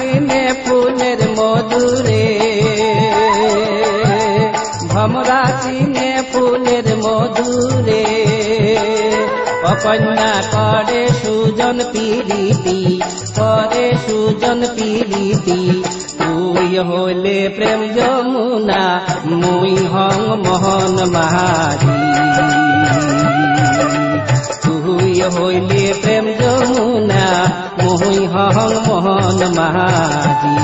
চিনে ফুলের মধুরে, ভমরা চিনে ফুলের মধুরে, অকন্যা করে সুজন পিরিতি, করে সুজন পিরিতি। তুই হইলে প্রেম যমুনা, মুই হং মোহন মাঝি। তুই হইলে প্রেম যমুনা, মুই হং মোহন মাঝি।